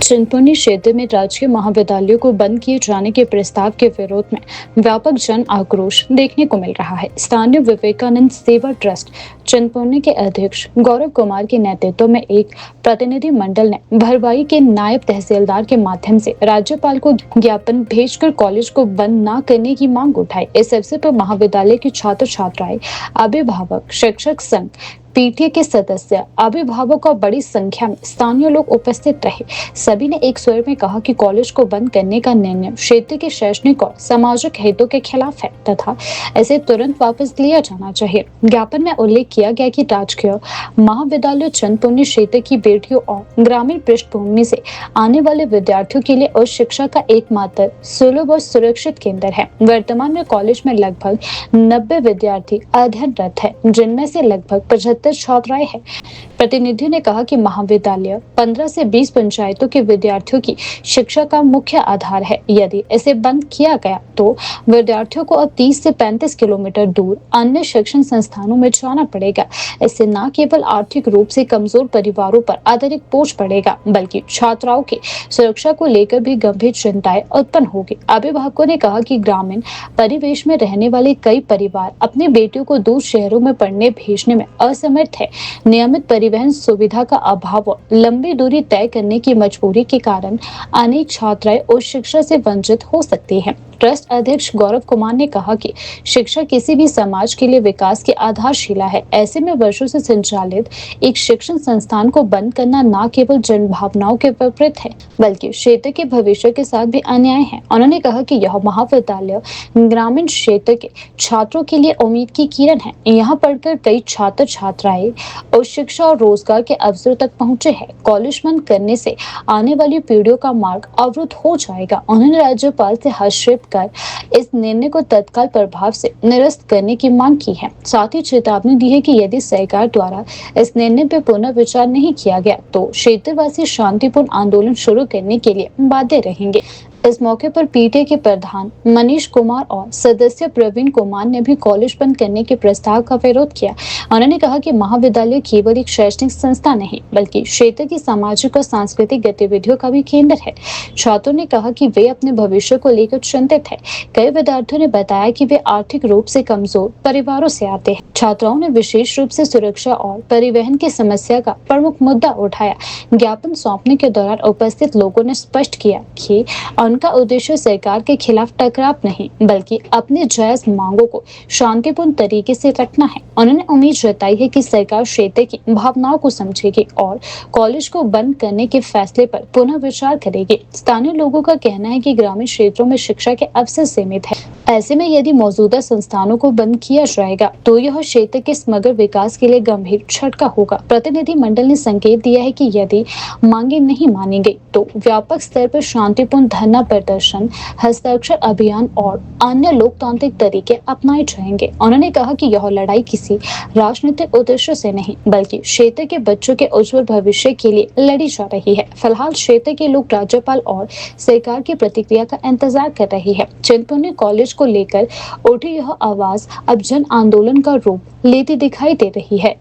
चिंतपूर्णी क्षेत्र में राजकीय महाविद्यालयों को बंद किए जाने के प्रस्ताव के विरोध में व्यापक जन आक्रोश देखने को मिल रहा है। स्थानीय विवेकानंद सेवा ट्रस्ट चिंतपूर्णी के अध्यक्ष गौरव कुमार के नेतृत्व में एक प्रतिनिधि मंडल ने भरवाई के नायब तहसीलदार के माध्यम से राज्यपाल को ज्ञापन भेजकर कॉलेज को बंद न करने की मांग उठाई। इस अवसर पर महाविद्यालय के छात्र छात्राएं, अभिभावक, शिक्षक संघ, पीटीए के सदस्य, अभिभावक और बड़ी संख्या में स्थानीय लोग उपस्थित रहे। सभी ने एक स्वर में कहा कि कॉलेज को बंद करने का निर्णय क्षेत्र के शैक्षणिक और सामाजिक हितों के खिलाफ है तथा इसे तुरंत वापस लिया जाना चाहिए। ज्ञापन में उल्लेख किया गया कि राजकीय महाविद्यालय चिंतपूर्णी क्षेत्र की बेटियों और ग्रामीण पृष्ठभूमि से आने वाले विद्यार्थियों के लिए उच्च शिक्षा का एकमात्र सुलभ और सुरक्षित केंद्र है। वर्तमान में कॉलेज में लगभग 90 विद्यार्थी अध्ययनरत है, जिनमें से लगभग 75 छात्राएं हैं। प्रतिनिधियों ने कहा कि महाविद्यालय 15 से 20 पंचायतों के विद्यार्थियों की शिक्षा का मुख्य आधार है। यदि इसे बंद किया गया तो विद्यार्थियों को अब 30 से 35 किलोमीटर दूर अन्य शिक्षण संस्थानों में जाना पड़ेगा। इससे न केवल आर्थिक रूप से कमजोर परिवारों पर अतिरिक्त बोझ पड़ेगा, बल्कि छात्राओं की सुरक्षा को लेकर भी गंभीर चिंताएं उत्पन्न होगी। अभिभावकों ने कहा कि ग्रामीण परिवेश में रहने वाले कई परिवार अपनी बेटियों को दूर शहरों में पढ़ने भेजने में असमर्थ है। नियमित परिवहन सुविधा का अभाव और लंबी दूरी तय करने की मजबूरी के कारण अनेक छात्राएं उच्च शिक्षा से वंचित हो सकती हैं। ट्रस्ट अध्यक्ष गौरव कुमार ने कहा कि शिक्षा किसी भी समाज के लिए विकास की आधारशिला है। ऐसे में वर्षों से संचालित एक शिक्षण संस्थान को बंद करना न केवल जन भावनाओं के विपरीत है, बल्कि क्षेत्र के भविष्य के साथ भी अन्याय है। उन्होंने कहा कि यह महाविद्यालय ग्रामीण क्षेत्र के छात्रों के लिए उम्मीद की किरण है। यहाँ पढ़कर कई छात्र छात्राएं उच्च शिक्षा और रोजगार के अवसर तक पहुंचे हैं। कॉलेज बंद करने से आने वाली पीढ़ियों का मार्ग अवरुद्ध हो जाएगा। उन्होंने राज्यपाल से हस्तक्षेप कर इस निर्णय को तत्काल प्रभाव से निरस्त करने की मांग की है। साथ ही चेतावनी दी है कि यदि सरकार द्वारा इस निर्णय पर पुनः विचार नहीं किया गया तो क्षेत्रवासी शांतिपूर्ण आंदोलन शुरू करने के लिए बाध्य रहेंगे। इस मौके पर पीटीए के प्रधान मनीष कुमार और सदस्य प्रवीण कुमार ने भी कॉलेज बंद करने के प्रस्ताव का विरोध किया। उन्होंने कहा कि महाविद्यालय केवल एक शैक्षणिक संस्था नहीं, बल्कि क्षेत्र की सामाजिक और सांस्कृतिक गतिविधियों का भी केंद्र है। छात्रों ने कहा कि वे अपने भविष्य को लेकर चिंतित है। कई विद्यार्थियों ने बताया कि वे आर्थिक रूप से कमजोर परिवारों से आते हैं। छात्राओं ने विशेष रूप से सुरक्षा और परिवहन की समस्या का प्रमुख मुद्दा उठाया। ज्ञापन सौंपने के दौरान उपस्थित लोगों ने स्पष्ट किया कि उनका उद्देश्य सरकार के खिलाफ टकराव नहीं, बल्कि अपनी जायज मांगों को शांतिपूर्ण तरीके से रखना है। उन्होंने उम्मीद जताई है कि सरकार क्षेत्र की भावनाओं को समझेगी और कॉलेज को बंद करने के फैसले पर पुनः विचार करेगी। स्थानीय लोगों का कहना है कि ग्रामीण क्षेत्रों में शिक्षा के अवसर सीमित है। ऐसे में यदि मौजूदा संस्थानों को बंद किया जाएगा तो यह क्षेत्र के समग्र विकास के लिए गंभीर झटका होगा। प्रतिनिधि मंडल ने संकेत दिया है कि यदि मांगे नहीं मानी गई तो व्यापक स्तर पर शांतिपूर्ण धरना प्रदर्शन, हस्ताक्षर अभियान और अन्य लोकतांत्रिक तरीके अपनाए जाएंगे। उन्होंने कहा कि यह लड़ाई किसी राजनीतिक उद्देश्य से नहीं, बल्कि क्षेत्र के बच्चों के उज्जवल भविष्य के लिए लड़ी जा रही है। फिलहाल क्षेत्र के लोग राज्यपाल और सरकार की प्रतिक्रिया का इंतजार कर रहे हैं। चिंतपूर्णी कॉलेज को लेकर उठी यह आवाज अब जन आंदोलन का रूप लेती दिखाई दे रही है।